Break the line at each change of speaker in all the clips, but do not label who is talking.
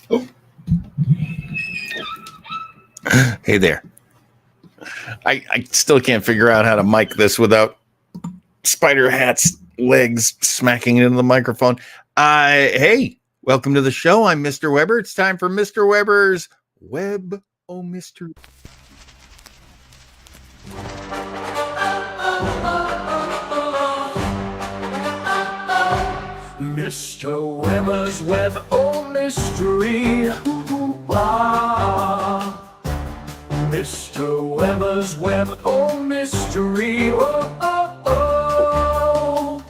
Oh, hey there. I still can't figure out how to mic this without Spider Hat's legs smacking into the microphone. Hey, welcome to the show. I'm Mr. Weber. It's time for Mr. Weber's Web O Mystery.
Mr. Weber's Web O Mystery. Ah. Mr. Weber's Web O Mystery. Oh, oh, oh.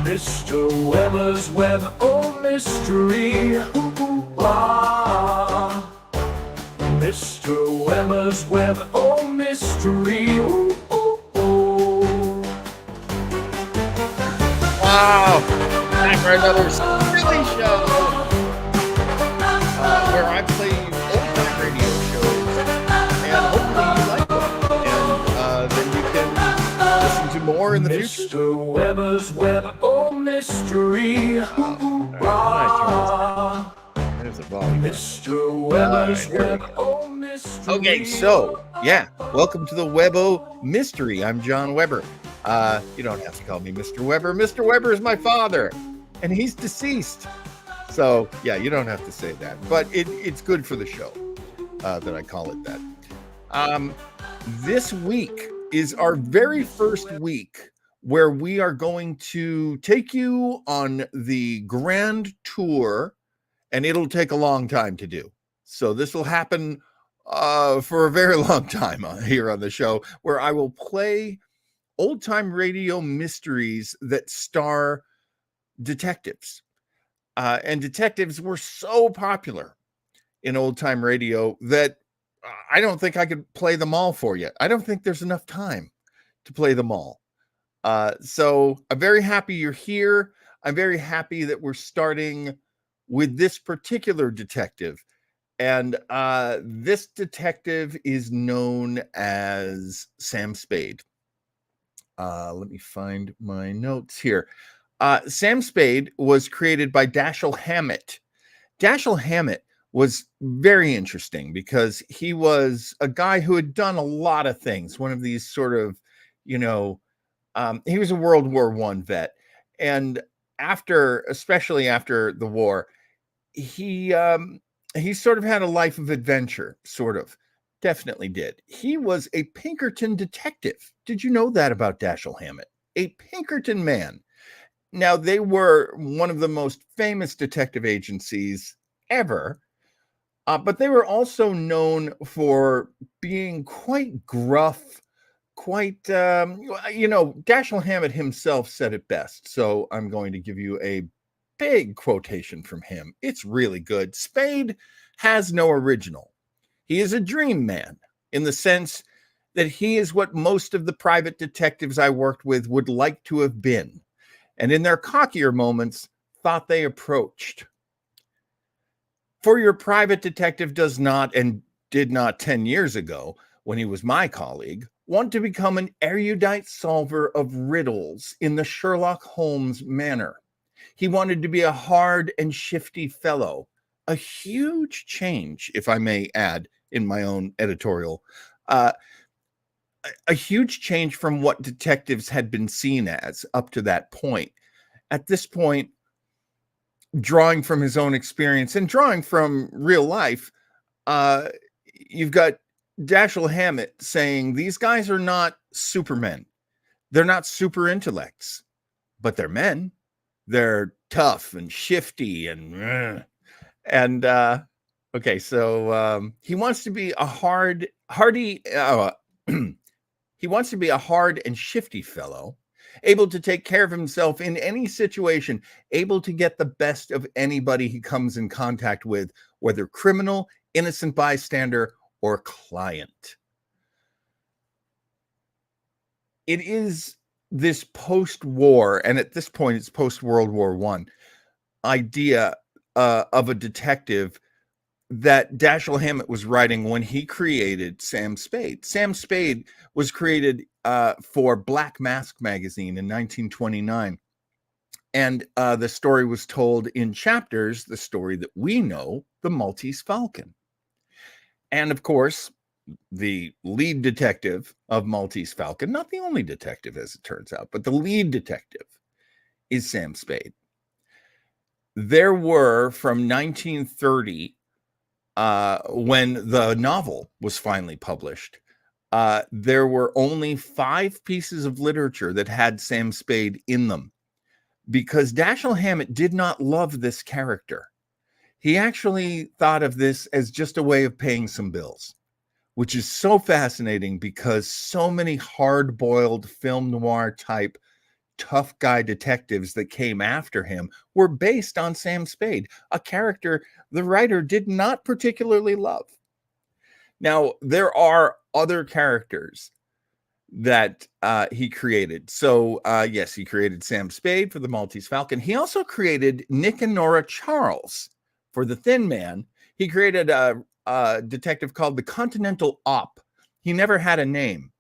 Mr. Weber's Web O Mystery. Ah. Mr. Weber's Web O Mystery. Ooh, ooh, ooh.
Wow. Time for another silly show where I play old-time radio shows, and hopefully you like them, and then you can listen to more in the future.
Mr. Weber's Web O Mystery.
There's a volume.
Mr. Weber's Web O Mystery.
Okay, so yeah, welcome to the Webo Mystery. I'm John Weber. You don't have to call me Mr. Weber. Mr. Weber is my father, and he's deceased. So yeah, you don't have to say that, but it's good for the show that I call it that. This week is our very first week where we are going to take you on the grand tour, and it'll take a long time to do. So this will happen for a very long time here on the show, where I will play old-time radio mysteries that star detectives. And detectives were so popular in old-time radio that I don't think I could play them all for you. I don't think there's enough time to play them all. So I'm very happy you're here. I'm very happy that we're starting with this particular detective. And this detective is known as Sam Spade. Let me find my notes here. Sam Spade was created by Dashiell Hammett. Dashiell Hammett was very interesting because he was a guy who had done a lot of things. One of these sort of, he was a World War I vet. And especially after the war, he sort of had a life of adventure, sort of. Definitely did. He was a Pinkerton detective. Did you know that about Dashiell Hammett? A Pinkerton man. Now, they were one of the most famous detective agencies ever, but they were also known for being quite gruff, quite, Dashiell Hammett himself said it best. So I'm going to give you a big quotation from him. It's really good. Spade has no original. He is a dream man in the sense that he is what most of the private detectives I worked with would like to have been, and in their cockier moments thought they approached. For your private detective does not, and did not 10 years ago, when he was my colleague, want to become an erudite solver of riddles in the Sherlock Holmes manner. He wanted to be a hard and shifty fellow, a huge change, if I may add, in my own editorial, a huge change from what detectives had been seen as up to that point. At this point, drawing from his own experience and drawing from real life, you've got Dashiell Hammett saying these guys are not supermen. They're not super intellects, but they're men. They're tough and shifty and okay, so he wants to be a he wants to be a hard and shifty fellow, able to take care of himself in any situation, able to get the best of anybody he comes in contact with, whether criminal, innocent bystander, or client. It is this post-war, and at this point it's post-World War I, idea of a detective that Dashiell Hammett was writing when he created Sam Spade. Sam Spade was created for Black Mask magazine in 1929. And the story was told in chapters, the story that we know the Maltese Falcon. And of course, the lead detective of Maltese Falcon, not the only detective as it turns out, but the lead detective is Sam Spade. There were, from 1930, when the novel was finally published, there were only 5 pieces of literature that had Sam Spade in them, because Dashiell Hammett did not love this character. He actually thought of this as just a way of paying some bills, which is so fascinating because so many hard-boiled film noir type tough guy detectives that came after him were based on Sam Spade, a character the writer did not particularly love. Now, there are other characters that he created. So, yes, he created Sam Spade for the Maltese Falcon. He also created Nick and Nora Charles for the Thin Man. He created a detective called the Continental Op. He never had a name.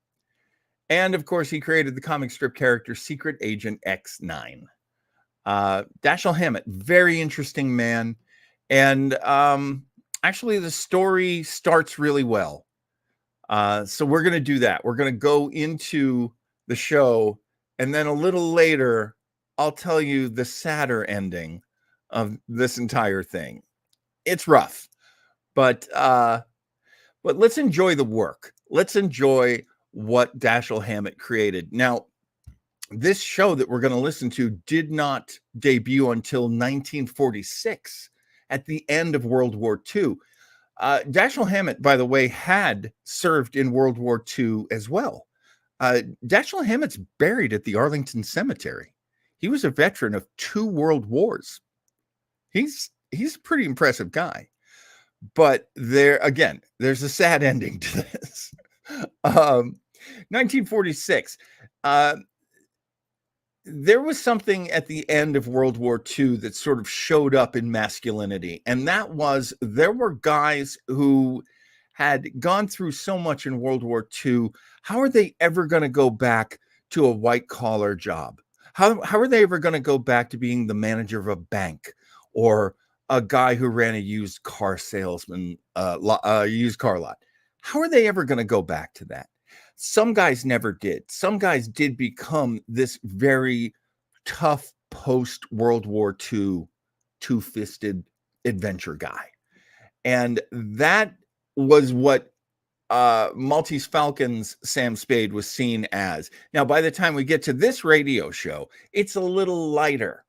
And of course, he created the comic strip character Secret Agent X9. Dashiell Hammett, very interesting man. And actually, the story starts really well. So we're going to do that. We're going to go into the show. And then a little later, I'll tell you the sadder ending of this entire thing. It's rough, but let's enjoy the work. Let's enjoy what Dashiell Hammett created. Now, this show that we're going to listen to did not debut until 1946, at the end of World War II. Dashiell Hammett, by the way, had served in World War II as well. Dashiell Hammett's buried at the Arlington Cemetery. He was a veteran of 2 world wars. He's a pretty impressive guy. But there's a sad ending to this. 1946. There was something at the end of World War II that sort of showed up in masculinity. And that was, there were guys who had gone through so much in World War II. How are they ever going to go back to a white collar job? How are they ever going to go back to being the manager of a bank, or a guy who ran a used car salesman, used car lot? How are they ever going to go back to that? Some guys never did. Some guys did become this very tough post-World War II, two-fisted adventure guy. And that was what Maltese Falcon's Sam Spade was seen as. Now, by the time we get to this radio show, it's a little lighter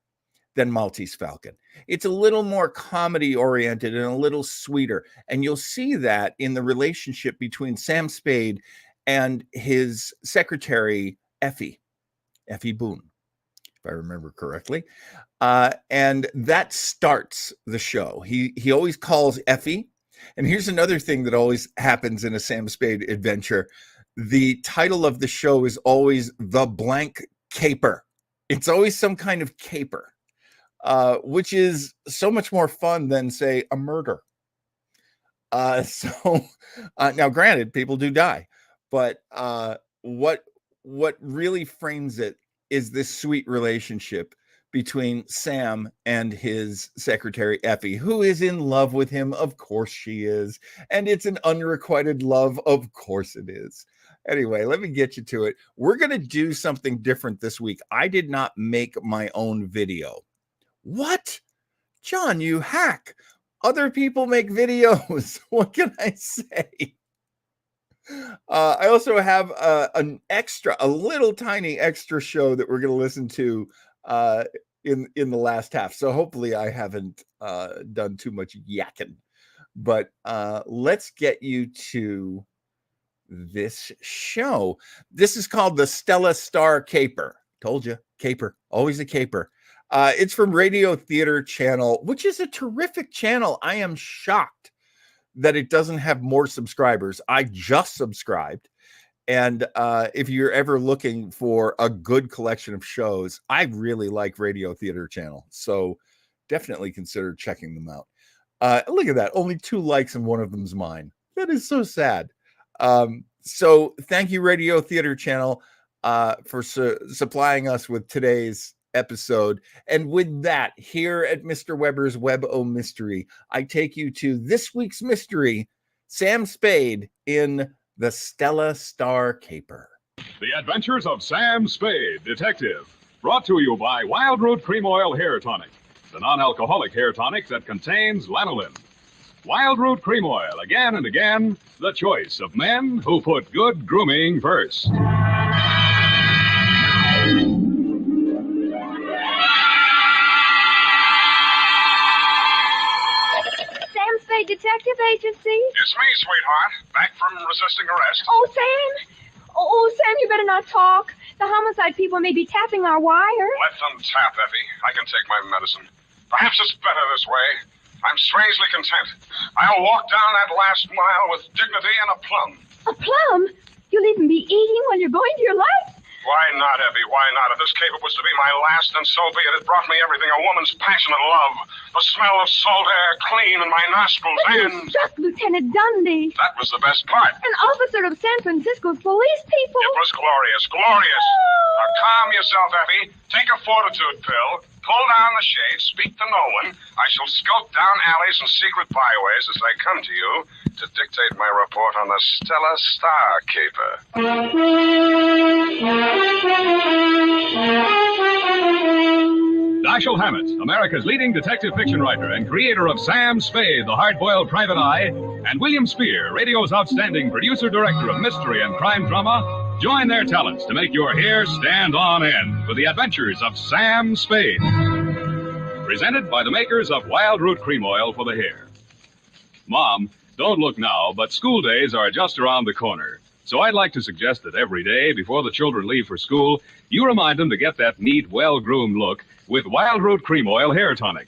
than Maltese Falcon. It's a little more comedy oriented and a little sweeter. And you'll see that in the relationship between Sam Spade and his secretary, Effie Boone, if I remember correctly. And that starts the show. He always calls Effie. And here's another thing that always happens in a Sam Spade adventure. The title of the show is always The Blank Caper. It's always some kind of caper. Which is so much more fun than, say, a murder. Now, granted, people do die, but what really frames it is this sweet relationship between Sam and his secretary, Effie, who is in love with him. Of course she is. And it's an unrequited love. Of course it is. Anyway, let me get you to it. We're going to do something different this week. I did not make my own video. What? John, you hack. Other people make videos. What can I say? I also have a little tiny extra show that we're going to listen to in the last half. So hopefully I haven't done too much yakking. But let's get you to this show. This is called the Stella Star Caper. Told you, caper, always a caper. It's from Radio Theater Channel, which is a terrific channel. I am shocked that it doesn't have more subscribers. I just subscribed. And if you're ever looking for a good collection of shows, I really like Radio Theater Channel. So definitely consider checking them out. Look at that. Only 2 likes and one of them's mine. That is so sad. So thank you, Radio Theater Channel, for supplying us with today's episode. And with that, here at Mr. Weber's Web-O Mystery, I take you to this week's mystery, Sam Spade in the Stella Star Caper.
The Adventures of Sam Spade, Detective. Brought to you by Wild Root Cream Oil Hair Tonic, the non-alcoholic hair tonic that contains lanolin. Wild Root Cream Oil, again and again, the choice of men who put good grooming first.
Sam Spade Detective Agency?
It's me, sweetheart. Back from resisting arrest.
Oh, Sam? Oh, Sam, you better not talk. The homicide people may be tapping our wire.
Let them tap, Effie. I can take my medicine. Perhaps it's better this way. I'm strangely content. I'll walk down that last mile with dignity and aplomb.
A plum? You'll even be eating when you're going to your life?
Why not, Effie? Why not? If this caper was to be my last, then so be it. It brought me everything a woman's passionate love. The smell of salt air clean in my nostrils,
But
and...
you struck Lieutenant Dundee,
that was the best part.
an officer of San Francisco's police people.
It was glorious, glorious. Now calm yourself, Effie. Take a fortitude pill. Pull down the shade. Speak to no one. I shall skulk down alleys and secret byways as I come to you to dictate my report on the Stella Star Caper.
Dashiell Hammett, America's leading detective fiction writer and creator of Sam Spade, the hard-boiled private eye, and William Spear, radio's outstanding producer-director of mystery and crime drama, join their talents to make your hair stand on end with the Adventures of Sam Spade. Presented by the makers of Wild Root Cream Oil for the hair. Mom, don't look now, but school days are just around the corner. So I'd like to suggest that every day before the children leave for school, you remind them to get that neat, well-groomed look with Wild Root Cream Oil Hair Tonic.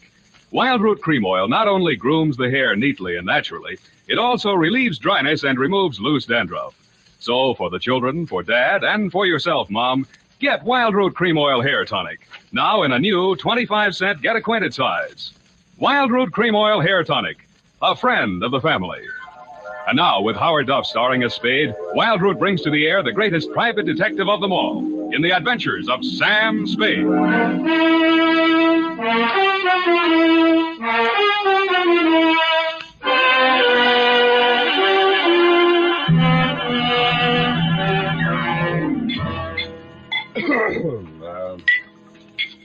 Wild Root Cream Oil not only grooms the hair neatly and naturally, it also relieves dryness and removes loose dandruff. So for the children, for Dad, and for yourself, Mom, get Wild Root Cream Oil Hair Tonic. Now in a new 25-cent get-acquainted size. Wild Root Cream Oil Hair Tonic, a friend of the family. And now, with Howard Duff starring as Spade, Wild Root brings to the air the greatest private detective of them all in the Adventures of Sam Spade.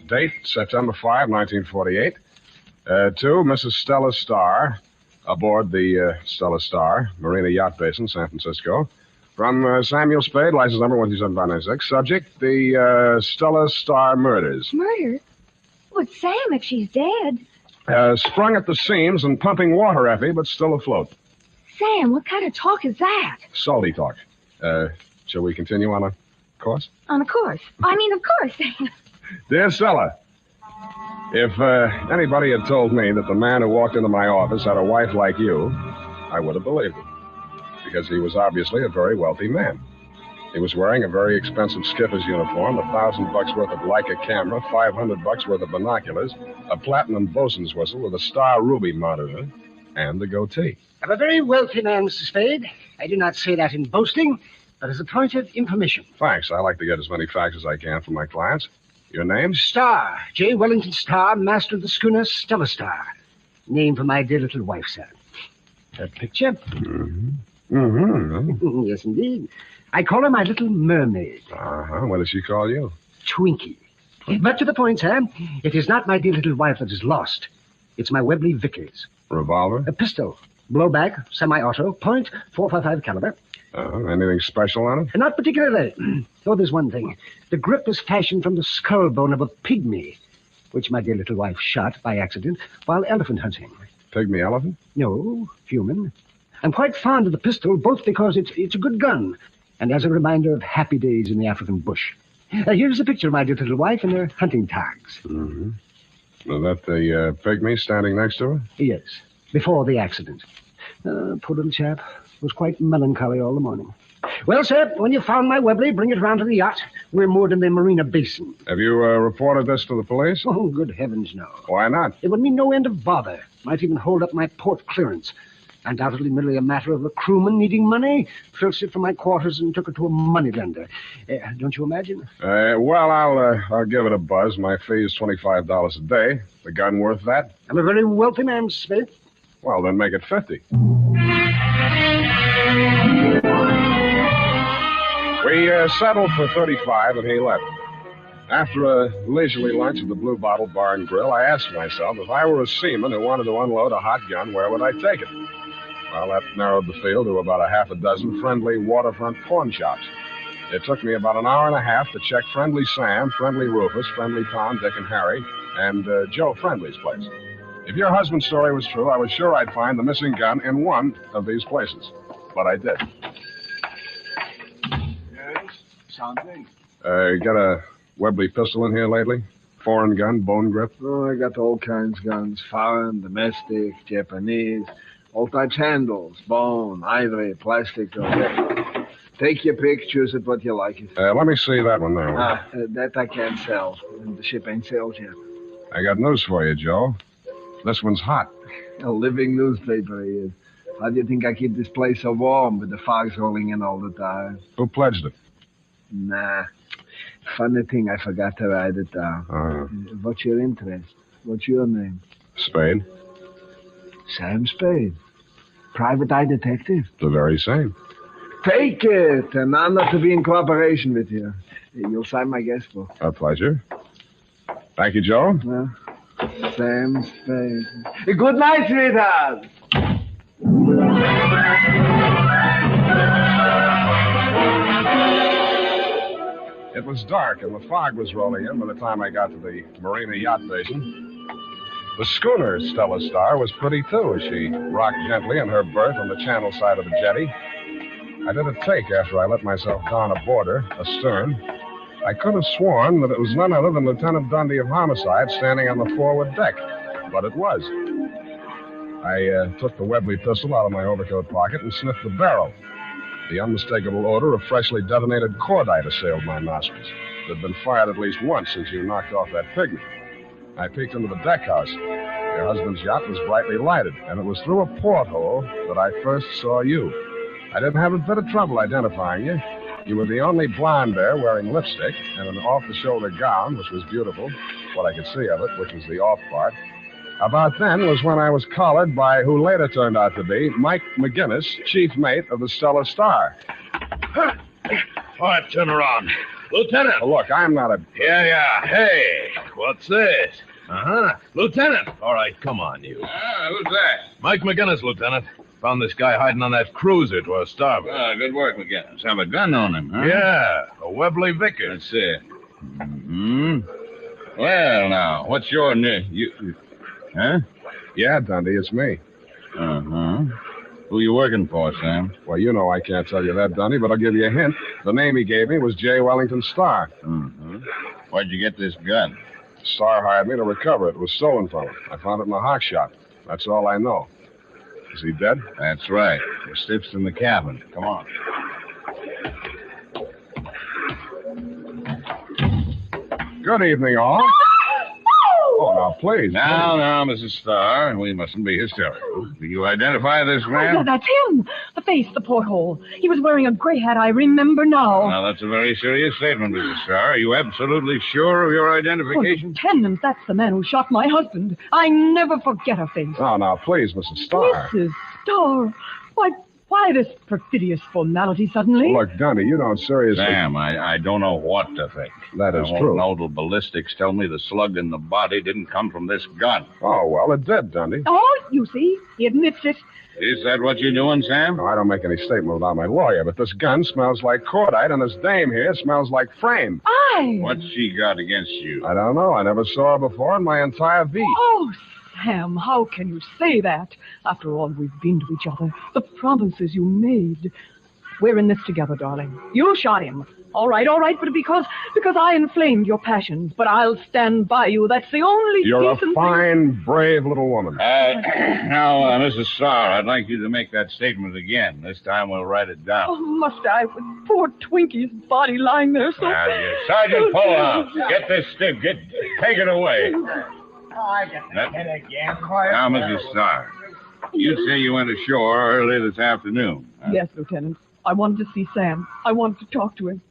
Date, September 5, 1948. To Mrs. Stella Star, aboard the Stella Star, Marina Yacht Basin, San Francisco. From Samuel Spade, license number 13796. Subject, the Stella Star murders.
Murder? But Sam, if she's dead.
Sprung at the seams and pumping water, Effie, but still afloat.
Sam, what kind of talk is that?
Salty talk. Shall we continue on a course?
On a course. I mean, of course.
Dear Stella, if anybody had told me that the man who walked into my office had a wife like you, I would have believed it. Because he was obviously a very wealthy man. He was wearing a very expensive skipper's uniform, $1,000 worth of Leica camera, $500 worth of binoculars, a platinum bosun's whistle with a star ruby monitor, and a goatee.
I'm a very wealthy man, Mr. Spade. I do not say that in boasting, but as a point of information.
Thanks. I like to get as many facts as I can from my clients. Your name?
Star, J. Wellington Star, master of the schooner Stella Star. Name for my dear little wife, sir. That picture? Yes, indeed. I call her my little mermaid.
Uh-huh. What does she call you?
Twinkie. But to the point, sir, it is not my dear little wife that is lost. It's my Webley Vickers.
Revolver?
A pistol. Blowback, semi-auto, .455 caliber.
Anything special on it?
Not particularly. Oh, there's one thing. The grip was fashioned from the skull bone of a pygmy, which my dear little wife shot by accident while elephant hunting.
Pygmy elephant?
No, human. I'm quite fond of the pistol, both because it's a good gun and as a reminder of happy days in the African bush. Here's a picture of my dear little wife in her hunting togs.
Mm-hmm. Is that the pygmy standing next to her?
Yes, before the accident. Poor little chap. Was quite melancholy all the morning. Well, sir, when you've found my Webley, bring it around to the yacht. We're moored in the Marina Basin.
Have you reported this to the police?
Oh, good heavens, no.
Why not?
It would mean no end of bother. Might even hold up my port clearance. Undoubtedly merely a matter of a crewman needing money. Filched it from my quarters and took it to a moneylender. Don't you imagine?
Well, I'll give it a buzz. My fee is $25 a day. The gun worth that?
I'm a very wealthy man, Smith.
Well, then make it 50. We settled for 35, and he left. After a leisurely lunch at the Blue Bottle Bar and Grill, I asked myself, if I were a seaman who wanted to unload a hot gun, where would I take it? Well, that narrowed the field to about a half a dozen friendly waterfront pawn shops. It took me about an hour and a half to check Friendly Sam, Friendly Rufus, Friendly Tom, Dick and Harry, and Joe Friendly's place. If your husband's story was true, I was sure I'd find the missing gun in one of these places. But I did.
Yes, something.
Got a Webley pistol in here lately? Foreign gun, bone grip?
Oh, I got all kinds of guns. Foreign, domestic, Japanese. All types handles, bone, ivory, plastic. Take your pick, choose it what you like.
Let me see that one there.
That I can't sell. The ship ain't sailed yet.
I got news for you, Joe. This one's hot.
A living newspaper he is. How do you think I keep this place so warm with the fogs rolling in all the time?
Who pledged it?
Nah. Funny thing, I forgot to write it down. What's your interest? What's your name?
Spade.
Sam Spade. Private eye detective.
The very same.
Take it. An honor to be in cooperation with you. You'll sign my guest book.
A pleasure. Thank you, Joe.
Sam Spade. Good night, sweetheart.
It was dark and the fog was rolling in by the time I got to the Marina Yacht Basin. The schooner, Stella Star, was pretty too as she rocked gently in her berth on the channel side of the jetty. I did a take after I let myself down aboard her, astern. I could have sworn that it was none other than Lieutenant Dundee of Homicide standing on the forward deck, but it was. I took the Webley pistol out of my overcoat pocket and sniffed the barrel. The unmistakable odor of freshly detonated cordite assailed my nostrils. It had been fired at least once since you knocked off that pygmy. I peeked into the deck house. Your husband's yacht was brightly lighted, and it was through a porthole that I first saw you. I didn't have a bit of trouble identifying you. You were the only blonde there wearing lipstick and an off-the-shoulder gown, which was beautiful, what I could see of it, which was the off part. About then was when I was collared by who later turned out to be Mike McGinnis, chief mate of the Stella Star.
All right, turn around. Lieutenant!
Oh, look, I'm not a...
Yeah. Hey, what's this? Lieutenant! All right, come on, you.
Who's that?
Mike McGinnis, Lieutenant. Found this guy hiding on that cruiser to our starboard.
Good work, McGinnis. Have a gun on him, huh?
Yeah, a Webley Vickers.
That's it. Mm-hmm. Well, now, what's your name? You... Huh?
Yeah, Dundee, it's me.
Uh-huh. Who you working for, Sam?
Well, you know I can't tell you that, Dundee, but I'll give you a hint. The name he gave me was J. Wellington Starr.
Mm-hmm. Where'd you get this gun?
Starr hired me to recover it. It was stolen from him. I found it in a hock shop. That's all I know. Is he dead?
That's right. The stiff's in the cabin. Come on.
Good evening, all. Oh, now, please.
Now, Mrs. Starr, we mustn't be hysterical. Do you identify this man?
Oh, that's him. The face, the porthole. He was wearing a gray hat. I remember now.
Now, that's a very serious statement, Mrs. Starr. Are you absolutely sure of your identification?
Oh, Lieutenant, that's the man who shot my husband. I never forget a face.
Oh, now, please, Mrs. Starr.
Mrs. Starr. Why this perfidious formality suddenly?
Look, Dundee, you don't seriously...
Sam, I don't know what to think.
That is true.
Nodal ballistics tell me the slug in the body didn't come from this gun.
Oh, well, it did, Dundee.
Oh, you see, he admits it.
Is that what you're doing, Sam?
No, I don't make any statement without my lawyer, but this gun smells like cordite, and this dame here smells like frame.
What's she got against you?
I don't know. I never saw her before in my entire V.
Oh, Sam, how can you say that? After all we've been to each other, the promises you made. We're in this together, darling. You shot him. All right, but because I inflamed your passions. But I'll stand by you. That's the only
You're
decent
a fine, brave little woman.
Now, Mrs. Starr, I'd like you to make that statement again. This time we'll write it down.
Oh, must I, with poor Twinkie's body lying there so...
Sergeant, pull out. Get this stick. Take it away.
Oh, I got that again. Quiet.
Now, Mrs. Starr, You say you went ashore early this afternoon. Huh?
Yes, Lieutenant. I wanted to see Sam. I wanted to talk to him.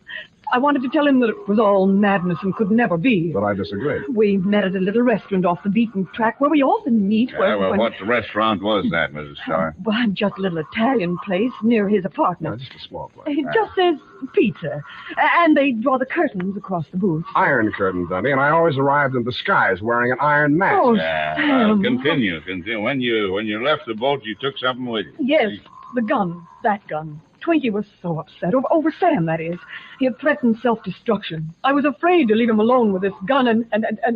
I wanted to tell him that it was all madness and could never be.
But I disagree.
We met at a little restaurant off the beaten track where we often meet.
What restaurant was that, Mrs. Starr?
Well, just a little Italian place near his apartment.
No, just a small place.
It just says pizza. And they draw the curtains across the booth.
Iron curtain, Dundee, and I always arrived in disguise wearing an iron mask.
Oh,
Well,
Sam.
continue. When you left the boat, you took something with you.
Yes, the gun. That gun. Twinkie was so upset. Over Sam, that is. He had threatened self-destruction. I was afraid to leave him alone with this gun and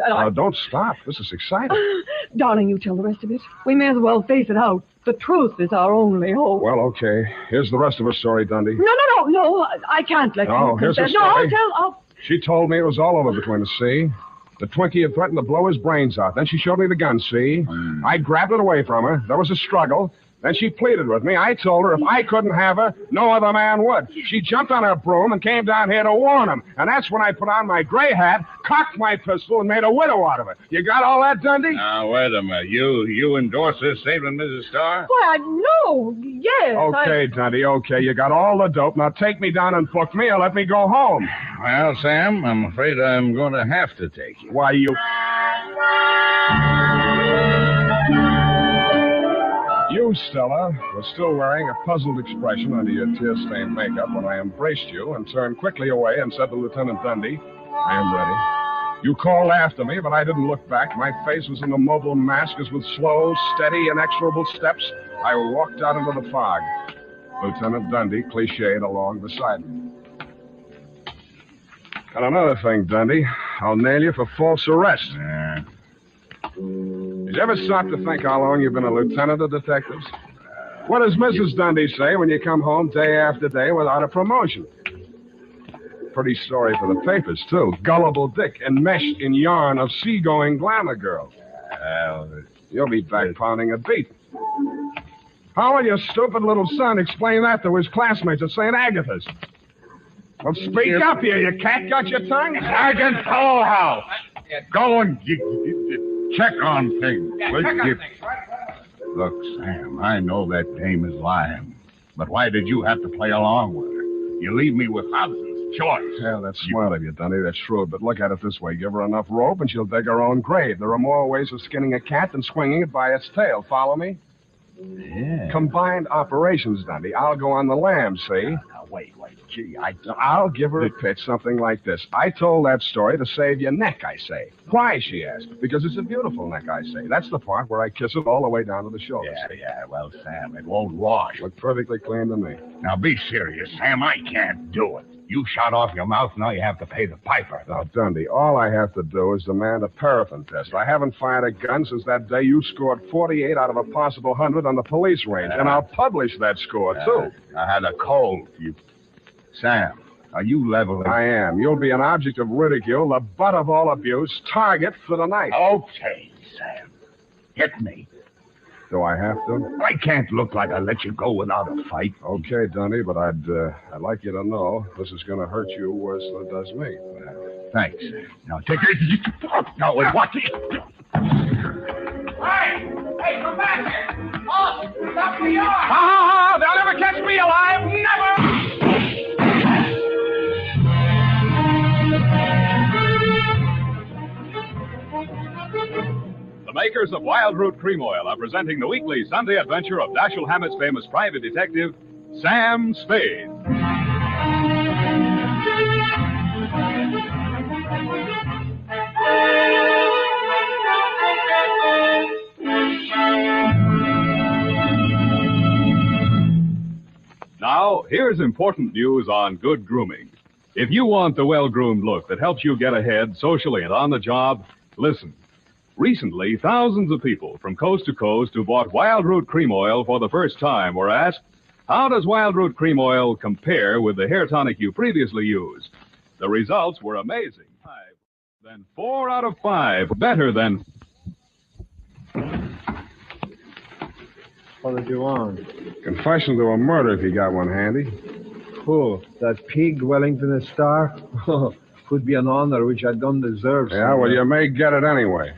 I...
Don't stop. This is exciting.
Darling, you tell the rest of it. We may as well face it out. The truth is our only hope.
Well, okay. Here's the rest of her story, Dundee.
No. I can't let you
Here's her
confess. No,
story.
I'll...
She told me it was all over between us, see? The Twinkie had threatened to blow his brains out. Then she showed me the gun, see? I grabbed it away from her. There was a struggle. Then she pleaded with me. I told her if I couldn't have her, no other man would. She jumped on her broom and came down here to warn him. And that's when I put on my gray hat, cocked my pistol, and made a widow out of it. You got all that, Dundee?
Now, wait a minute. You endorse this statement, Mrs. Starr?
Why, no. Yes.
Okay, Dundee, okay. You got all the dope. Now take me down and book me or let me go home.
Well, Sam, I'm afraid I'm going to have to take you.
Why, you... You, Stella, were still wearing a puzzled expression under your tear-stained makeup when I embraced you and turned quickly away and said to Lieutenant Dundee, I am ready. You called after me, but I didn't look back. My face was in the mobile mask as with slow, steady, inexorable steps, I walked out into the fog. Lieutenant Dundee cliched along beside me. And another thing, Dundee, I'll nail you for false arrest. Did you ever stop to think how long you've been a lieutenant of detectives? What does Mrs. Dundee say when you come home day after day without a promotion? Pretty story for the papers, too. Gullible Dick, enmeshed in yarn of seagoing glamour girl. You'll be back pounding a beat. How will your stupid little son explain that to his classmates at St. Agatha's? Well, speak up here, you cat. Got your tongue?
Sergeant Tollhouse! Go and check on things. Look, Sam, I know that dame is lying, but why did you have to play along with her? You leave me with Hobson's choice.
Yeah, that's smart of you, Dundee. That's shrewd. But look at it this way. Give her enough rope and she'll dig her own grave. There are more ways of skinning a cat than swinging it by its tail. Follow me?
Yeah.
Combined operations, Dundee. I'll go on the lam, see?
Now, wait. Gee,
I'll give her a pitch, something like this. I told that story to save your neck, I say. Why, she asked. Because it's a beautiful neck, I say. That's the part where I kiss it all the way down to the shoulders.
Yeah. Well, Sam, it won't wash.
Looked perfectly clean to me.
Now, be serious, Sam. I can't do it. You shot off your mouth, now you have to pay the piper.
Now, Dundee, all I have to do is demand a paraffin test. I haven't fired a gun since that day you scored 48 out of a possible 100 on the police range. And I'll publish that score, too.
I had a cold. Sam, are you leveling?
I am. You'll be an object of ridicule, the butt of all abuse, target for the night.
Okay, Sam. Hit me.
Do I have to?
I can't look like I let you go without a fight.
Okay, Dundee, but I'd like you to know this is going to hurt you worse than it does me.
Thanks. Now, take it. Now, watch it.
Hey, come back here! Oh, stop the yard!
Ah, they'll never catch me alive! Never!
The makers of Wild Root Cream Oil are presenting the weekly Sunday adventure of Dashiell Hammett's famous private detective, Sam Spade. Now, here's important news on good grooming. If you want the well-groomed look that helps you get ahead socially and on the job, listen. Recently, thousands of people from coast to coast who bought Wild Root Cream Oil for the first time were asked, how does Wild Root Cream Oil compare with the hair tonic you previously used? The results were amazing. 4 out of 5, better than...
What did you want?
Confession to a murder if you got one handy.
Who? That pig Wellington Star? Could be an honor which I don't deserve.
Yeah, well, you may get it anyway.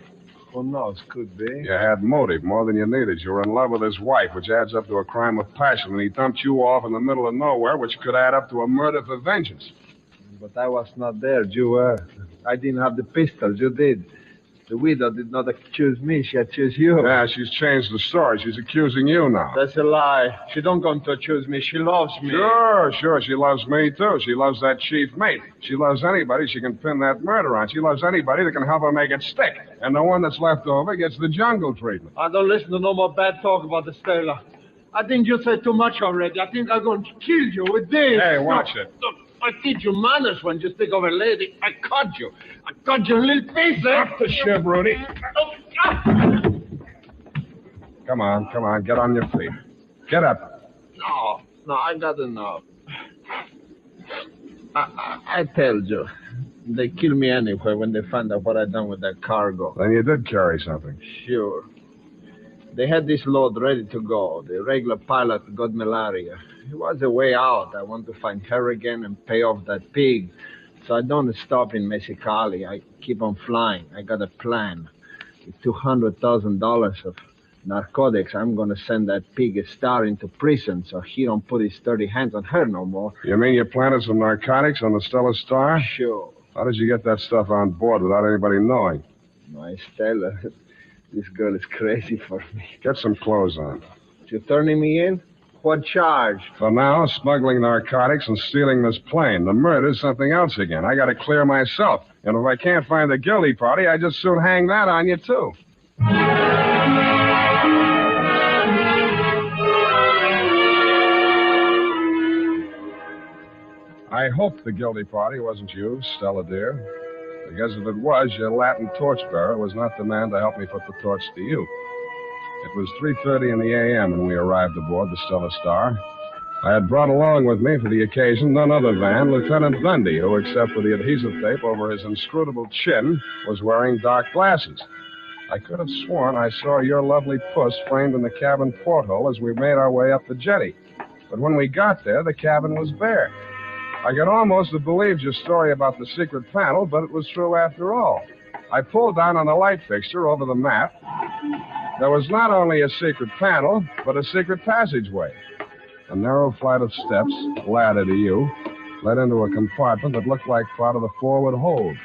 Who knows? Could be.
You had motive more than you needed. You were in love with his wife, which adds up to a crime of passion, and he dumped you off in the middle of nowhere, which could add up to a murder for vengeance.
But I was not there. You were. I didn't have the pistols. You did. The widow did not accuse me. She accused you.
Yeah, she's changed the story. She's accusing you now.
That's a lie. She don't going to accuse me. She loves me.
Sure. She loves me, too. She loves that chief mate. She loves anybody she can pin that murder on. She loves anybody that can help her make it stick. And the one that's left over gets the jungle treatment.
I don't listen to no more bad talk about the Stella. I think you said too much already. I think I'm going to kill you with this.
Hey, watch it.
Look, I teach you manners when you stick over a lady. I caught you. I caught you in little pieces.
Up the ship, Rudy. Come on. Get on your feet. Get up.
No, I got enough. I told you. They kill me anyway when they find out what I done with that cargo.
Then you did carry something.
Sure. They had this load ready to go. The regular pilot got malaria. It was a way out. I want to find her again and pay off that pig. So I don't stop in Mexicali. I keep on flying. I got a plan. With $200,000 of narcotics, I'm going to send that pig a star into prison so he don't put his dirty hands on her no more.
You mean you planted some narcotics on the Stella Star?
Sure.
How did you get that stuff on board without anybody knowing?
My Stella, this girl is crazy for me.
Get some clothes on.
You turning me in? What charge?
For now, smuggling narcotics and stealing this plane. The murder's something else again. I got to clear myself. And if I can't find the guilty party, I just soon hang that on you, too. I hope the guilty party wasn't you, Stella dear. Because if it was, your Latin torchbearer was not the man to help me put the torch to you. It was 3:30 in the a.m. when we arrived aboard the Stella Star. I had brought along with me for the occasion none other than Lieutenant Dundee, who, except for the adhesive tape over his inscrutable chin, was wearing dark glasses. I could have sworn I saw your lovely puss framed in the cabin porthole as we made our way up the jetty. But when we got there, the cabin was bare. I could almost have believed your story about the secret panel, but it was true after all. I pulled down on the light fixture over the map. There was not only a secret panel, but a secret passageway. A narrow flight of steps, ladder to you, led into a compartment that looked like part of the forward hold.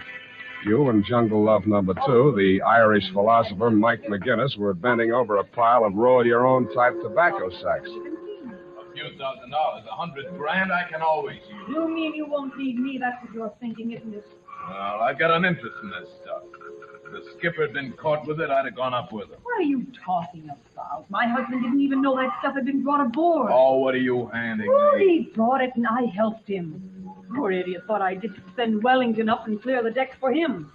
You and Jungle Love number 2, the Irish philosopher Mike McGinnis, were bending over a pile of roll-your-own-type tobacco sacks.
A few $1,000, $100,000 I can always use.
You mean you won't need me? That's what you're thinking, isn't it?
Well, I've got an interest in this stuff. If the skipper had been caught with it, I'd have gone up with him.
What are you talking about? My husband didn't even know that stuff had been brought aboard.
Oh, what are you handing
Well,
me?
he brought it and I helped him. Poor idiot thought I did to send Wellington up and clear the decks for him.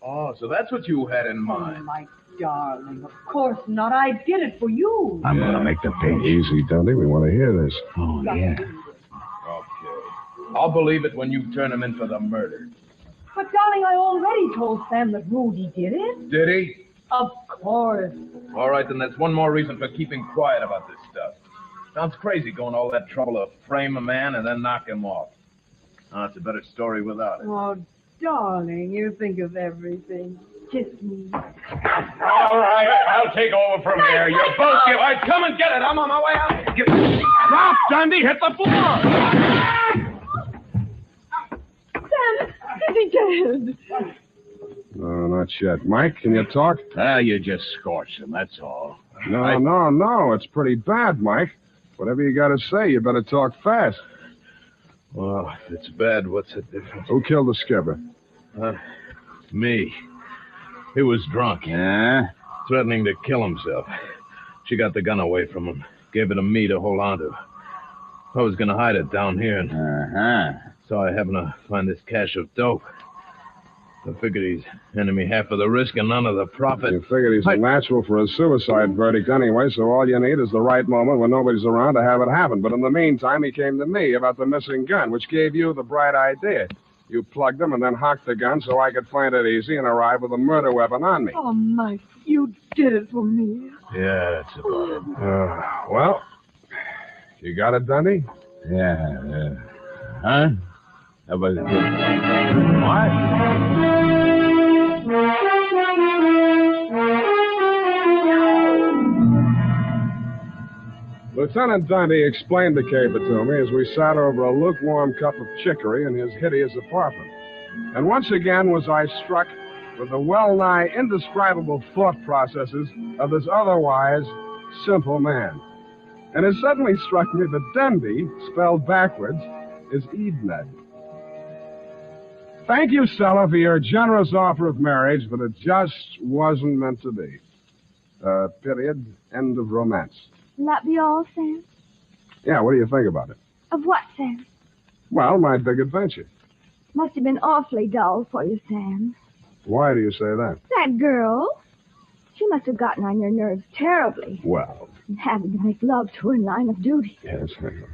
Oh, so that's what you had in
Oh,
mind.
my darling, of course not. I did it for you.
I'm going to make the pig.
Easy, Dundee. We want to hear this.
Oh, yeah.
Okay. I'll believe it when you turn him in for the murder.
But, darling, I already told Sam that Rudy did it.
Did he?
Of course.
All right, then that's one more reason for keeping quiet about this stuff. Sounds crazy going all that trouble to frame a man and then knock him off. Oh, it's a better story without it.
Oh, darling, you think of everything. Kiss me.
All right, I'll take over from here. You both give. All right, come and get it. I'm on my way out.
Drop, Dundee! Hit the floor!
Sam, is he dead?
No, not yet. Mike, can you talk?
You just scorched him, that's all.
No. It's pretty bad, Mike. Whatever you got to say, you better talk fast.
Well, if it's bad, what's the difference?
Who killed the skipper?
Me. He was drunk.
Yeah?
Threatening to kill himself. She got the gun away from him. Gave it to me to hold on to. I was going to hide it down here, and so I happened to find this cache of dope. I figured he's handing me half of the risk and none of the profit.
You figured he's natural for a suicide verdict anyway, so all you need is the right moment when nobody's around to have it happen. But in the meantime, he came to me about the missing gun, which gave you the bright idea. You plugged him and then hocked the gun so I could find it easy and arrive with a murder weapon on me.
Oh, Mike, you did it for me.
Yeah, that's about it.
Well, you got it, Dundee?
Yeah. Huh? How about it?
What? Lieutenant Dundee explained the caper to me as we sat over a lukewarm cup of chicory in his hideous apartment. And once again was I struck with the well-nigh indescribable thought processes of this otherwise simple man. And it suddenly struck me that Dundee, spelled backwards, is Edened. Thank you, Stella, for your generous offer of marriage, but it just wasn't meant to be. Period. End of romance.
Will that be all, Sam?
Yeah, what do you think about it?
Of what, Sam?
Well, my big adventure.
Must have been awfully dull for you, Sam.
Why do you say that?
That girl. She must have gotten on your nerves terribly.
Well,
Having to make love to her in line of duty.
yes, I know.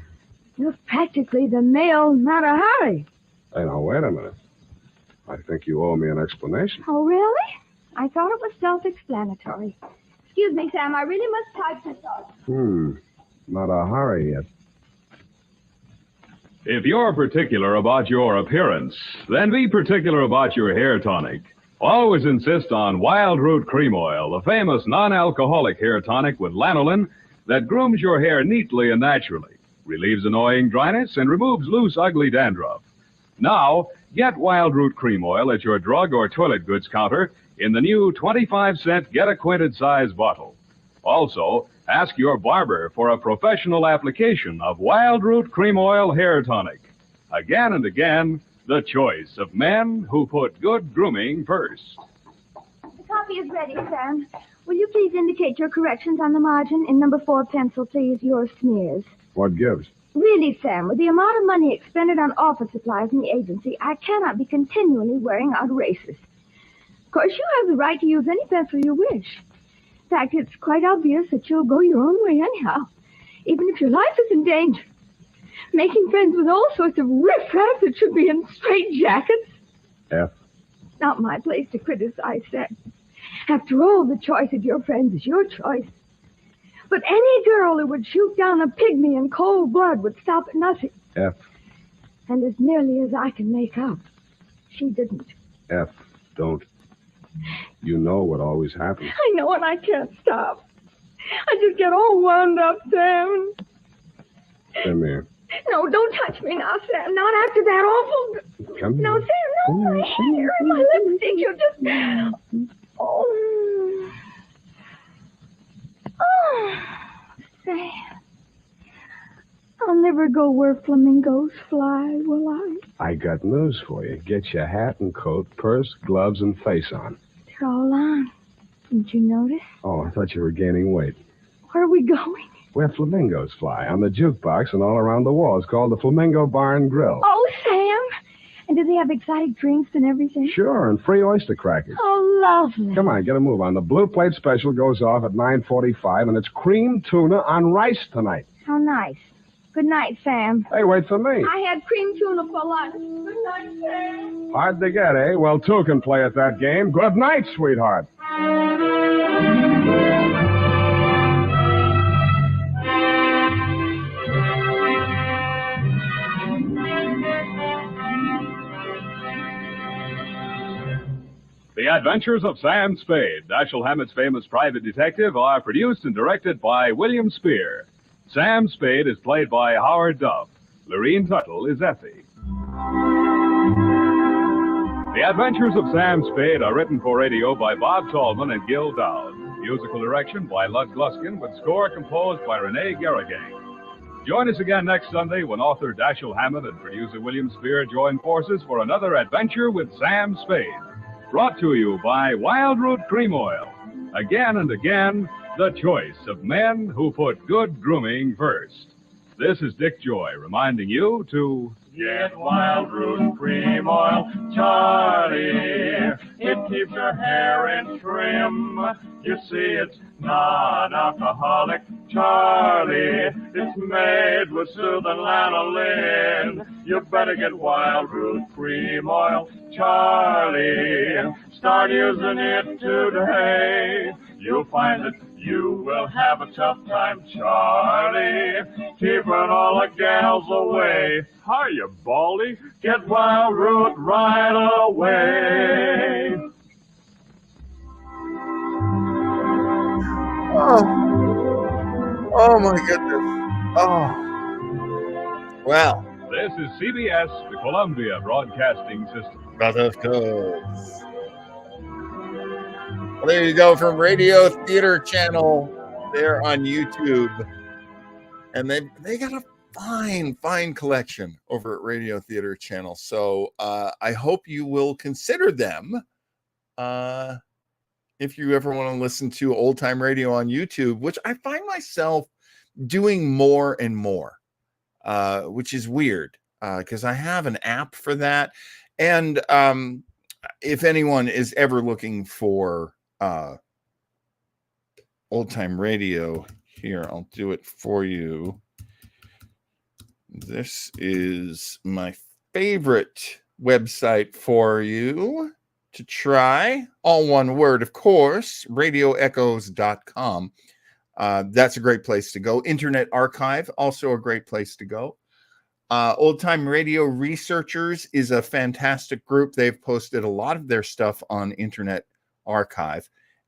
You're practically the male Mata Hari.
Hey, now, wait a minute. I think you owe me an explanation.
Oh, really? I thought it was self-explanatory. Excuse me, Sam. I really must type this up.
Not a hurry yet.
If you're particular about your appearance, then be particular about your hair tonic. Always insist on Wild Root Cream Oil, the famous non-alcoholic hair tonic with lanolin that grooms your hair neatly and naturally, relieves annoying dryness, and removes loose, ugly dandruff. Now, get Wild Root Cream Oil at your drug or toilet goods counter in the new 25-cent get-acquainted size bottle. Also, ask your barber for a professional application of Wild Root Cream Oil hair tonic. Again and again, the choice of men who put good grooming first.
The copy is ready, Sam. Will you please indicate your corrections on the margin? In number 4 pencil, please, your smears.
What gives?
Really, Sam, with the amount of money expended on office supplies in the agency, I cannot be continually wearing out erasers. Of course, you have the right to use any pencil you wish. In fact, it's quite obvious that you'll go your own way anyhow, even if your life is in danger. Making friends with all sorts of riffraff that should be in straitjackets.
F.
Not my place to criticize, Sam. After all, the choice of your friends is your choice. But any girl who would shoot down a pygmy in cold blood would stop at nothing.
F.
And as nearly as I can make out, she didn't.
F. Don't. You know what always happens.
I know, and I can't stop. I just get all wound up, Sam.
Come here.
No, don't touch me now, Sam. Not after that awful...
Come here.
No, Sam, no, my hair and my lipstick. You just... Oh. Oh, Sam. I'll never go where flamingos fly, will I?
I got news for you. Get your hat and coat, purse, gloves, and face on.
They're all on. Didn't you notice?
Oh, I thought you were gaining weight.
Where are we going?
Where flamingos fly, on the jukebox and all around the walls, called the Flamingo Bar and Grill.
Oh, Sam. And do they have exotic drinks and everything?
Sure, and free oyster crackers.
Oh, lovely.
Come on, get a move on. The blue plate special goes off at 9:45, and it's cream tuna on rice tonight.
How nice. Good night, Sam.
Hey, wait for me.
I had cream tuna for lunch. Good night, Sam.
Hard to get, eh? Well, two can play at that game. Good night, sweetheart.
The Adventures of Sam Spade, Dashiell Hammett's famous private detective, are produced and directed by William Spear. Sam Spade is played by Howard Duff. Lorene Tuttle is Effie. The Adventures of Sam Spade are written for radio by Bob Tallman and Gil Dowd. Musical direction by Lud Gluskin, with score composed by Renee Garrigang. Join us again next Sunday when author Dashiell Hammett and producer William Spear join forces for another adventure with Sam Spade. Brought to you by Wild Root Cream Oil. Again and again, the choice of men who put good grooming first. This is Dick Joy reminding you to
Get Wild Root Cream Oil, Charlie. It keeps your hair in trim. You see, it's non-alcoholic, Charlie. It's made with soothing lanolin. You better get Wild Root Cream Oil, Charlie. Start using it today. You'll find that you will have a tough time, Charlie. Keeping all the gals away. Hiya, Baldy. Get Wild Root right away.
Oh my goodness. Oh, well,
This is CBS, the Columbia Broadcasting System.
but of course. Well, there you go from Radio Theater Channel there on YouTube. And they got a fine collection over at Radio Theater Channel. So I hope you will consider them if you ever want to listen to old time radio on YouTube, which I find myself doing more and more, which is weird because I have an app for that. And if anyone is ever looking for old time radio, here, I'll do it for you. This is my favorite website for you to try. All one word, of course, radioechoes.com. That's a great place to go. Internet Archive, also a great place to go. Old Time Radio Researchers is a fantastic group. They've posted a lot of their stuff on Internet Archive.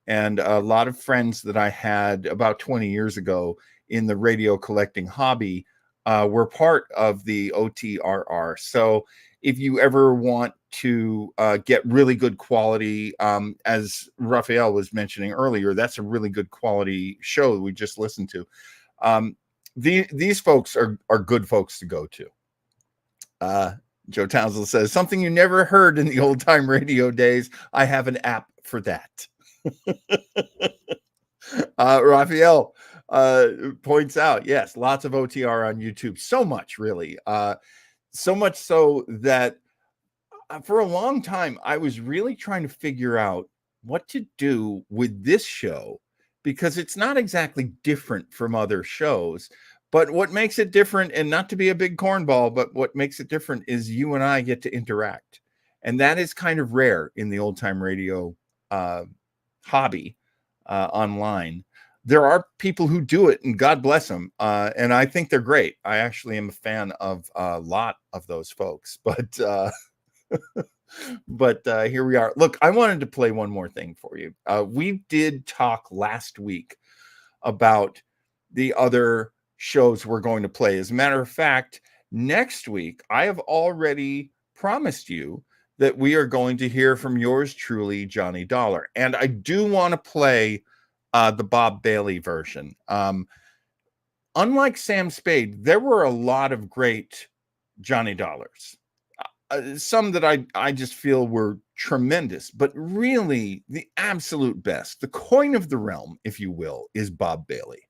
And a lot of friends that I had about 20 years ago in the radio collecting hobby were part of the OTRR. So if you ever want to get really good quality, as Raphael was mentioning earlier, that's a really good quality show we just listened to. These folks are good folks to go to. Joe Townsend says, something you never heard in the old time radio days. I have an app for that. Raphael points out, yes, lots of OTR on YouTube. So much, really. So much so that for a long time, I was really trying to figure out what to do with this show, because it's not exactly different from other shows. But what makes it different, and not to be a big cornball, but what makes it different is you and I get to interact. And that is kind of rare in the old time radio hobby online. There are people who do it, and God bless them. And I think they're great. I actually am a fan of a lot of those folks, but here we are. Look, I wanted to play one more thing for you. We did talk last week about the other shows we're going to play. As a matter of fact, next week, I have already promised you that we are going to hear from yours truly, Johnny Dollar. And I do want to play the Bob Bailey version. Unlike Sam Spade, there were a lot of great Johnny Dollars. Some that I just feel were tremendous, but really the absolute best, the coin of the realm, if you will, is Bob Bailey.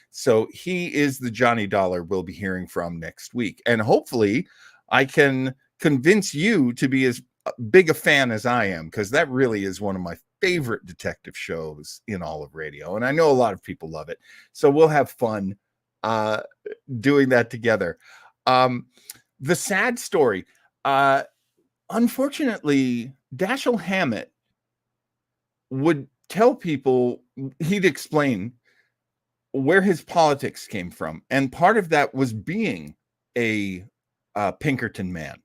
So he is the Johnny Dollar we'll be hearing from next week. And hopefully I can convince you to be as big a fan as I am, because that really is one of my favorite detective shows in all of radio. And I know a lot of people love it. So we'll have fun doing that together. The sad story. Unfortunately, Dashiell Hammett would tell people, he'd explain where his politics came from. And part of that was being a Pinkerton man.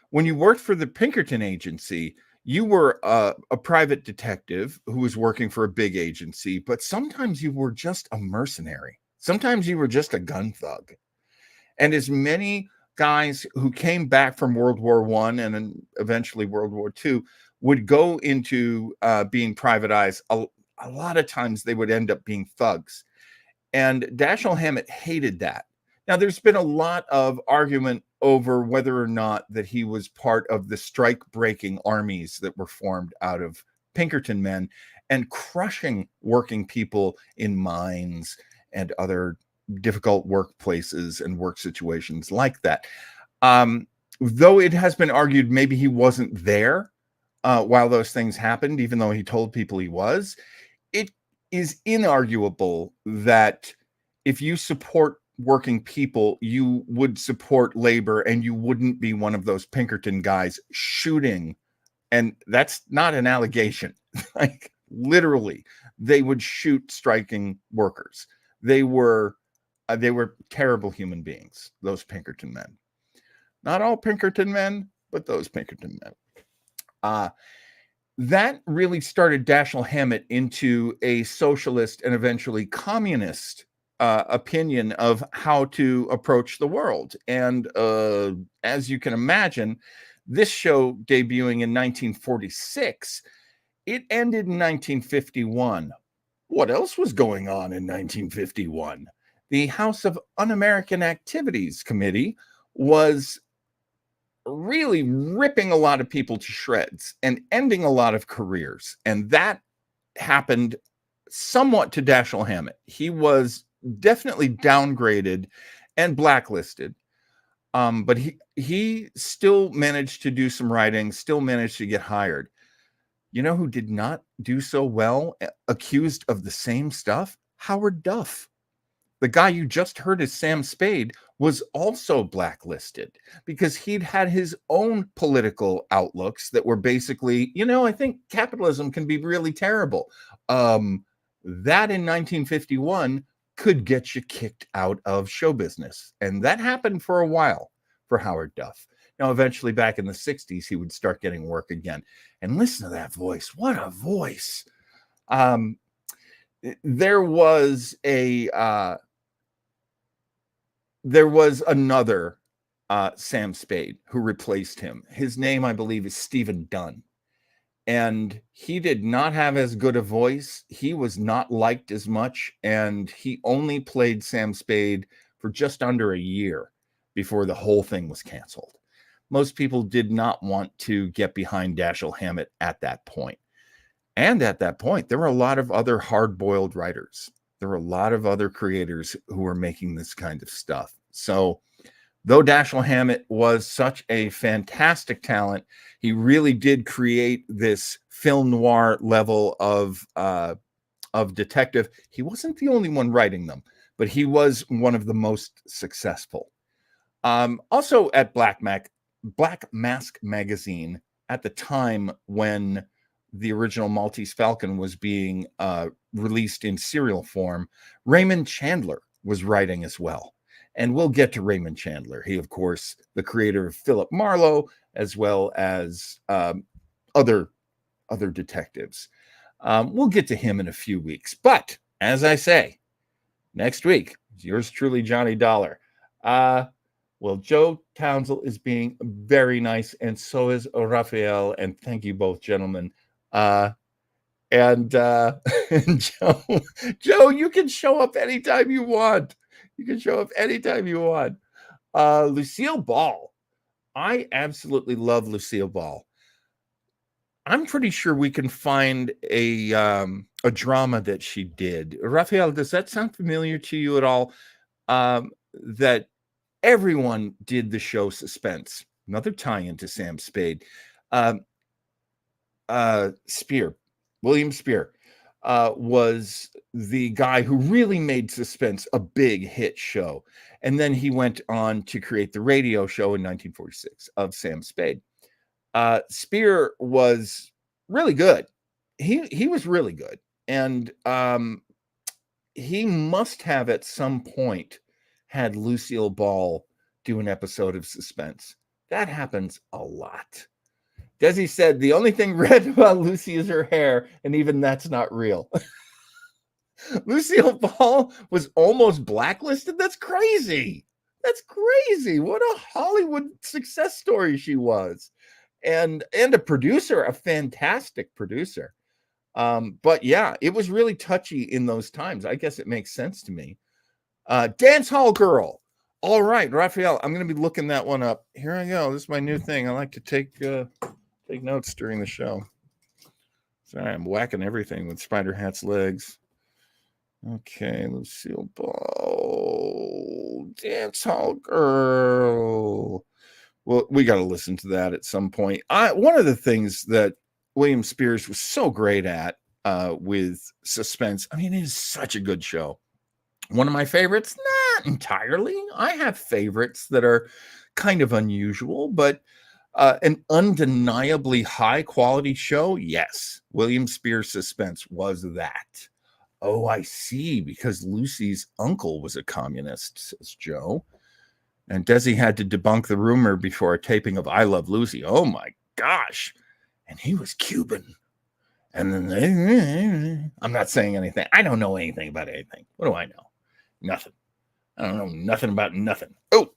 When you worked for the Pinkerton agency, you were a private detective who was working for a big agency, but sometimes you were just a mercenary. Sometimes you were just a gun thug. And as many guys who came back from World War I and then eventually World War II would go into being private eyes, a lot of times they would end up being thugs. And Dashiell Hammett hated that. Now, there's been a lot of argument over whether or not that he was part of the strike-breaking armies that were formed out of Pinkerton men and crushing working people in mines and other difficult workplaces and work situations like that. Though it has been argued maybe he wasn't there while those things happened, even though he told people he was, it is inarguable that if you support working people, you would support labor, and you wouldn't be one of those Pinkerton guys shooting. And that's not an allegation. Like, literally, they would shoot striking workers. They were terrible human beings, those Pinkerton men. Not all Pinkerton men, but those Pinkerton men. That really started Dashiell Hammett into a socialist and eventually communist opinion of how to approach the world. And as you can imagine, this show debuting in 1946, it ended in 1951. What else was going on in 1951? The House of Un-American Activities Committee was really ripping a lot of people to shreds and ending a lot of careers. And that happened somewhat to Dashiell Hammett. He was definitely downgraded and blacklisted. But he still managed to do some writing, still managed to get hired. You know who did not do so well, accused of the same stuff? Howard Duff. The guy you just heard as Sam Spade was also blacklisted because he'd had his own political outlooks that were basically, I think capitalism can be really terrible. That in 1951 could get you kicked out of show business. And that happened for a while for Howard Duff. Now, eventually back in the 60s, he would start getting work again. And listen to that voice. What a voice. There was another Sam Spade who replaced him. His name, I believe, is Stephen Dunn. And he did not have as good a voice. He was not liked as much. And he only played Sam Spade for just under a year before the whole thing was canceled. Most people did not want to get behind Dashiell Hammett at that point. And at that point, there were a lot of other hard-boiled writers. There were a lot of other creators who were making this kind of stuff. So though Dashiell Hammett was such a fantastic talent, he really did create this film noir level of detective. He wasn't the only one writing them, but he was one of the most successful. Also at Black Mask magazine, at the time when the original Maltese Falcon was being released in serial form, Raymond Chandler was writing as well. And we'll get to Raymond Chandler. He, of course, the creator of Philip Marlowe, as well as other detectives. We'll get to him in a few weeks. But, as I say, next week, yours truly, Johnny Dollar. Well, Joe Townsend is being very nice, and so is Raphael, and thank you both, gentlemen. And Joe, you can show up anytime you want. You can show up anytime you want. Lucille Ball. I absolutely love Lucille Ball. I'm pretty sure we can find a drama that she did. Raphael, does that sound familiar to you at all? That everyone did the show Suspense. Another tie-in to Sam Spade. William Spear was the guy who really made Suspense a big hit show. And then he went on to create the radio show in 1946 of Sam Spade. Spear was really good. He was really good. And he must have at some point had Lucille Ball do an episode of Suspense. That happens a lot. Desi said, the only thing red about Lucy is her hair, and even that's not real. Lucille Ball was almost blacklisted? That's crazy. That's crazy. What a Hollywood success story she was. And a producer, a fantastic producer. But yeah, it was really touchy in those times. I guess it makes sense to me. Dance Hall Girl. All right, Raphael, I'm going to be looking that one up. Here I go. This is my new thing. I like to take notes during the show. Sorry, I'm whacking everything with Spider Hat's legs. Okay, Lucille Ball. Dance Hall Girl. Well, we got to listen to that at some point. One of the things that William Spears was so great at with Suspense, I mean, it is such a good show. One of my favorites? Not entirely. I have favorites that are kind of unusual, but an undeniably high-quality show, yes. William Spears' Suspense was that. Oh, I see, because Lucy's uncle was a communist, says Joe. And Desi had to debunk the rumor before a taping of I Love Lucy. Oh, my gosh. And he was Cuban. And then I'm not saying anything. I don't know anything about anything. What do I know? Nothing. I don't know nothing about nothing. Oh,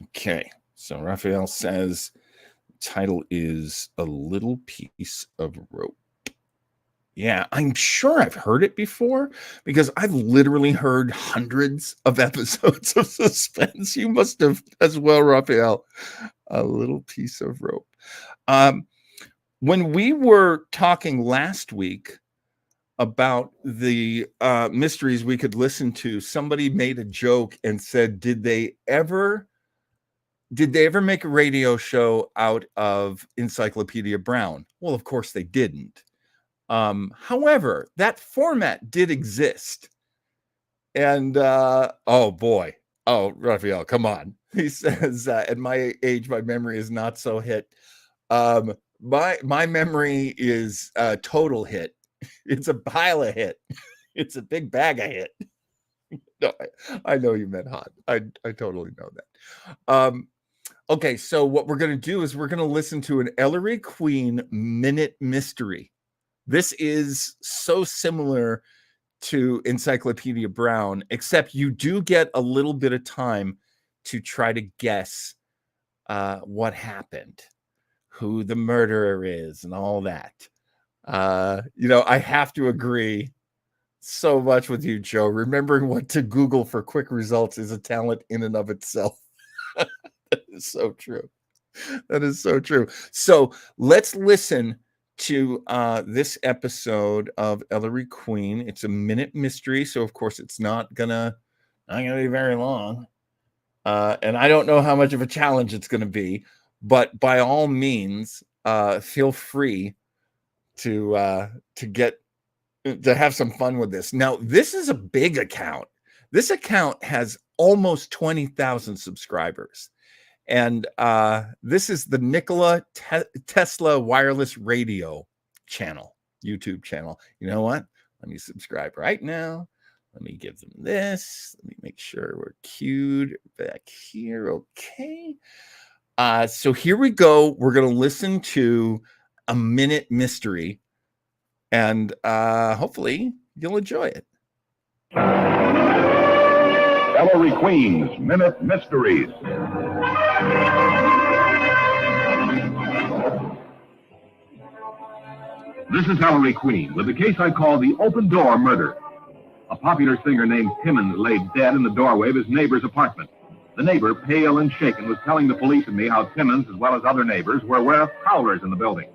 okay. So Raphael says the title is A Little Piece of Rope. Yeah, I'm sure I've heard it before because I've literally heard hundreds of episodes of Suspense. You must have as well, Raphael. A Little Piece of Rope. When we were talking last week about the mysteries we could listen to, somebody made a joke and said, did they ever make a radio show out of Encyclopedia Brown? Well, of course they didn't. However, that format did exist. And oh boy. Oh, Raphael, come on. He says, at my age, my memory is not so hit. My memory is a total hit. It's a pile of hit. It's a big bag of hit. No, I know you meant hot. I totally know that. Okay, so what we're going to do is we're going to listen to an Ellery Queen Minute Mystery. This is so similar to Encyclopedia Brown, except you do get a little bit of time to try to guess what happened, who the murderer is, and all that. I have to agree so much with you, Joe. Remembering what to Google for quick results is a talent in and of itself. That is so true. That is so true. So let's listen to this episode of Ellery Queen. It's a minute mystery, so of course it's not gonna be very long. And I don't know how much of a challenge it's gonna be, but by all means, feel free to have some fun with this. Now, this is a big account. This account has almost 20,000 subscribers. And this is the Nikola Tesla Wireless Radio channel, YouTube channel. You know what? Let me subscribe right now. Let me give them this. Let me make sure we're queued back here. Okay. So here we go. We're going to listen to a minute mystery, and hopefully you'll enjoy it.
Ellery Queen's Minute Mysteries.
This is Ellery Queen with the case I call the Open Door Murder. A popular singer named Timmons lay dead in the doorway of his neighbor's apartment. The neighbor, pale and shaken, was telling the police and me how Timmons, as well as other neighbors, were aware of prowlers in the building.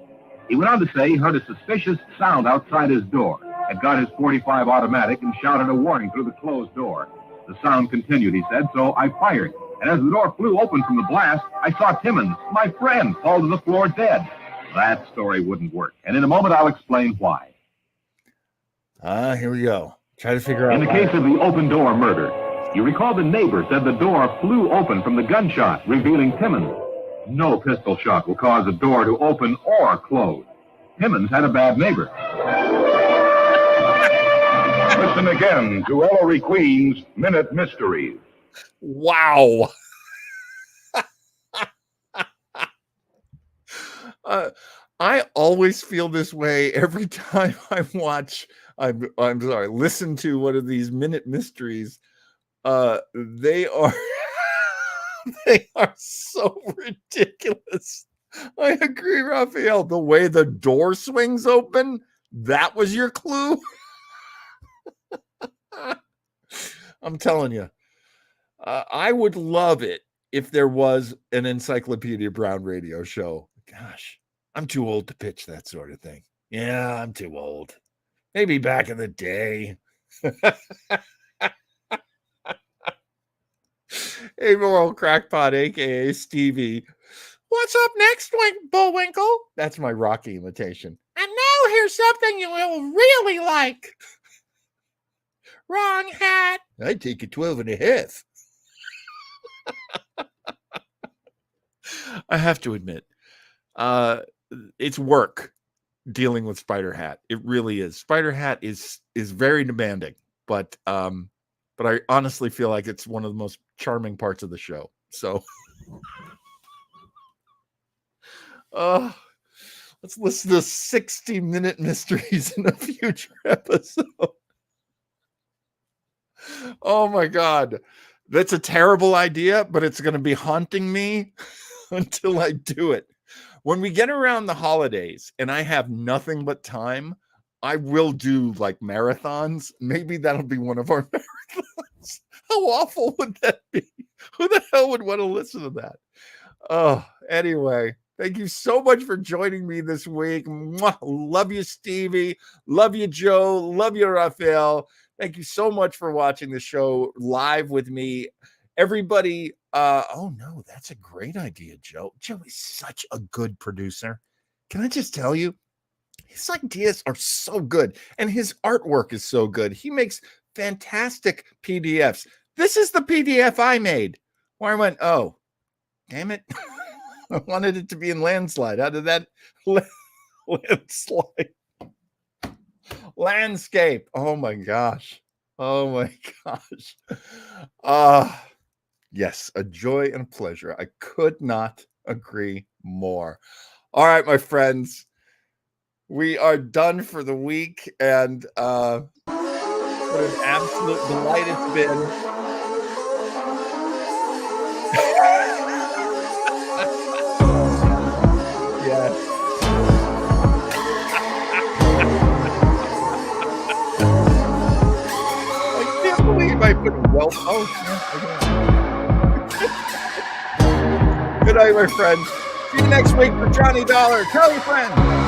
He went on to say he heard a suspicious sound outside his door, had got his .45 automatic and shouted a warning through the closed door. The sound continued, he said, so I fired. And as the door flew open from the blast, I saw Timmons, my friend, fall to the floor dead. That story wouldn't work. And in a moment, I'll explain why.
Here we go. Try to figure out.
In the case of the Open Door Murder, you recall the neighbor said the door flew open from the gunshot, revealing Timmons. No pistol shot will cause a door to open or close. Timmons had a bad neighbor.
Listen again to Ellery Queen's Minute Mysteries.
Wow. I always feel this way every time I watch. I'm sorry. Listen to one of these minute mysteries. They are they are so ridiculous. I agree, Raphael. The way the door swings open, that was your clue. I'm telling you, I would love it if there was an Encyclopedia Brown radio show. Gosh, I'm too old to pitch that sort of thing. Yeah, I'm too old. Maybe back in the day. Hey, moral crackpot, a.k.a. Stevie. What's up next, Bullwinkle? That's my Rocky imitation. And now here's something you will really like. Wrong hat. I'd take a 12 and a half. I have to admit, it's work dealing with Spider Hat. It really is. Spider Hat is very demanding, but I honestly feel like it's one of the most charming parts of the show. So, let's listen to 60-minute mysteries in a future episode. Oh my God. That's a terrible idea, but it's going to be haunting me until I do it. When we get around the holidays and I have nothing but time, I will do like marathons. Maybe that'll be one of our marathons. How awful would that be? Who the hell would want to listen to that? Oh, anyway, thank you so much for joining me this week. Mwah. Love you, Stevie. Love you, Joe. Love you, Raphael. Thank you so much for watching the show live with me. Everybody, oh no, that's a great idea, Joe. Joe is such a good producer. Can I just tell you? His ideas are so good, and his artwork is so good. He makes fantastic PDFs. This is the PDF I made. Where I went, oh, damn it. I wanted it to be in Landslide. How did that Landslide? Landscape. Oh my gosh. Oh my gosh. Yes, a joy and a pleasure. I could not agree more. All right, my friends. We are done for the week, and what an absolute delight it's been. Yes. I can't believe I put well. Oh, good night, my friends. See you next week for Johnny Dollar. Tell your friends.